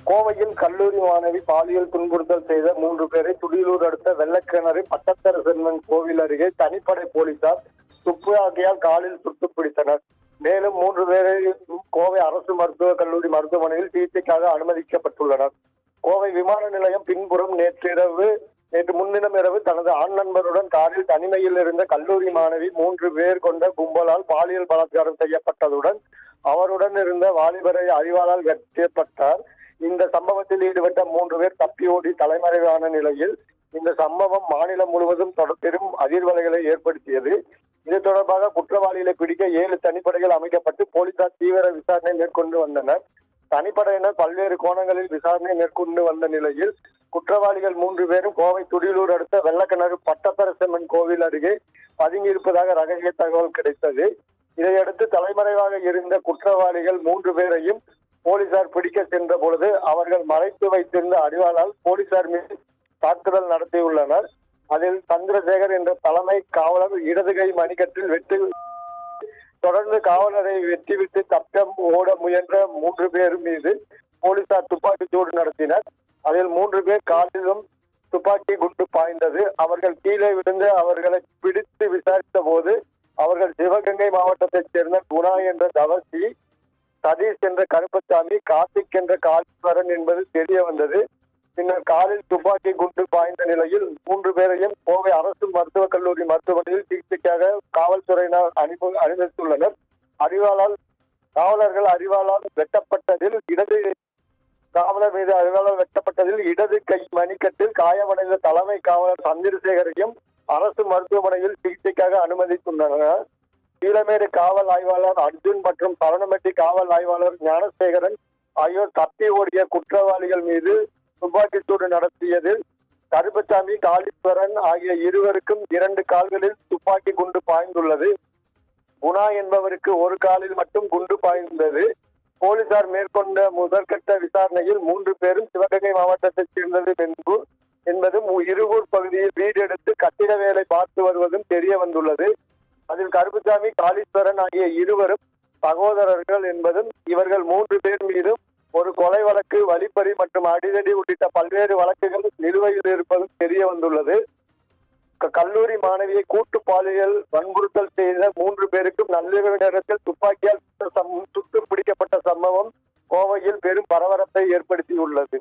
கோவையில் கல்லூரி மாணவி பாலியல் துன்புறுத்தல் செய்த 3 பேரை துடியலூர் அடுத்த வெள்ளக்கிணறு பட்டத்தரசம்மன் கோவில் அருகே தனிப்படை போலீசார் துப்பாக்கியால் காலில் சுட்டுப் பிடித்தனர். மேலும் 3 பேரை கோவை அரசு மருத்துவக் கல்லூரி மருத்துவமனையில் சிகிச்சைக்காக அனுமதிக்கப்பட்டுள்ளனர். கோவை விமான நிலையம் பின்புறம் நேற்று முன்தினம் இரவு தனது ஆண் நண்பருடன் காரில் தனிமையில் இருந்த கல்லூரி மாணவி 3 பேர் கொண்ட கும்பலால் பாலியல் பலாத்காரம் செய்யப்பட்டதுடன் அவருடன் இருந்த வாலிபரை அறிவாளால் வெட்டப்பட்டார். இந்த சம்பவத்தில் ஈடுபட்ட 3 பேர் தப்பி ஓடி தலைமறைவான நிலையில் இந்த சம்பவம் மாநிலம் முழுவதும் பெரும் அதிர்வலைகளை ஏற்படுத்தியது. இது தொடர்பாக குற்றவாளிகளை பிடிக்க 7 தனிப்படைகள் அமைக்கப்பட்டு போலீசார் தீவிர விசாரணை மேற்கொண்டு வந்தனர். தனிப்படையினர் பல்வேறு கோணங்களில் விசாரணை மேற்கொண்டு வந்த நிலையில் குற்றவாளிகள் 3 பேரும் கோவை துடியலூர் அடுத்த வெள்ளக்கிணறு பட்டத்தரசம்மன் கோவில் அருகே பதுங்கியிருப்பதாக ரகசிய தகவல் கிடைத்தது. இதையடுத்து தலைமறைவாக இருந்த குற்றவாளிகள் 3 பேரையும் போலீசார் பிடிக்க சென்ற பொழுது அவர்கள் மறைத்து வைத்திருந்த அறிவாளால் போலீசார் மீது தாக்குதல் நடத்தியுள்ளனர். அதில் சந்திரசேகர் என்ற தலைமை காவலர் இடதுகை மணிக்கட்டில் தொடர்ந்து காவலரை வெட்டிவிட்டு தப்பம் ஓட முயன்ற 3 பேர் மீது போலீசார் துப்பாக்கிச்சூடு நடத்தினர். அதில் 3 பேர் காலிலும் துப்பாக்கி குண்டு பாய்ந்தது. அவர்கள் கீழே விழுந்து அவர்களை பிடித்து விசாரித்த போது அவர்கள் சிவகங்கை மாவட்டத்தைச் சேர்ந்த குணா என்ற தவசி, சதீஷ் என்ற கருப்பசாமி, கார்த்திக் என்ற காளீஸ்வரன் என்பது தெரிய வந்தது. பின்னர் காலில் துப்பாக்கி குண்டு பாய்ந்த நிலையில் 3 பேரையும் கோவை அரசு மருத்துவக் கல்லூரி மருத்துவமனையில் சிகிச்சைக்காக காவல்துறையினர் அனுமதித்துள்ளனர். காவலர் மீது அறிவாளால் வெட்டப்பட்டதில் இடது கை மணிக்கட்டில் காயமடைந்த தலைமை காவலர் சந்திரசேகரையும் அரசு மருத்துவமனையில் சிகிச்சைக்காக அனுமதித்துள்ளனர். கீழமேடு காவல் ஆய்வாளர் அர்ஜுன் மற்றும் சரணமெட்டி காவல் ஆய்வாளர் ஞானசேகரன் ஆகியோர் தப்பி ஓடிய குற்றவாளிகள் மீது துப்பாக்கிச்சூடு நடத்தியதில் கருப்பசாமி, காளீஸ்வரன் ஆகிய இருவருக்கும் 2 கால்களில் துப்பாக்கி குண்டு பாய்ந்துள்ளது. குணா என்பவருக்கு 1 காலில் மட்டும் குண்டு பாய்ந்தது. போலீசார் மேற்கொண்ட முதற்கட்ட விசாரணையில் 3 பேரும் சிவகங்கை மாவட்டத்தைச் சேர்ந்தது என்பதும் இருகூர் பகுதியில் வீடு எடுத்து கட்டிட வேலை பார்த்து வருவதும் தெரிய வந்துள்ளது. அதில் கருப்பசாமி, காளீஸ்வரன் ஆகிய இருவரும் சகோதரர்கள் என்பதும் இவர்கள் 3 பேர் மீதும் ஒரு கொலை வழக்கு, வழிப்பறி மற்றும் அடிதடி உள்ளிட்ட பல்வேறு வழக்குகள் நிலுவையில் இருப்பதும் தெரிய வந்துள்ளது. கல்லூரி மாணவியை கூட்டு பாலியல் வன்புறுத்தல் செய்த 3 பேருக்கும் நள்ளிரவு நேரத்தில் துப்பாக்கியால் சுட்டு பிடிக்கப்பட்ட சம்பவம் கோவையில் பெரும் பரபரப்பை ஏற்படுத்தியுள்ளது.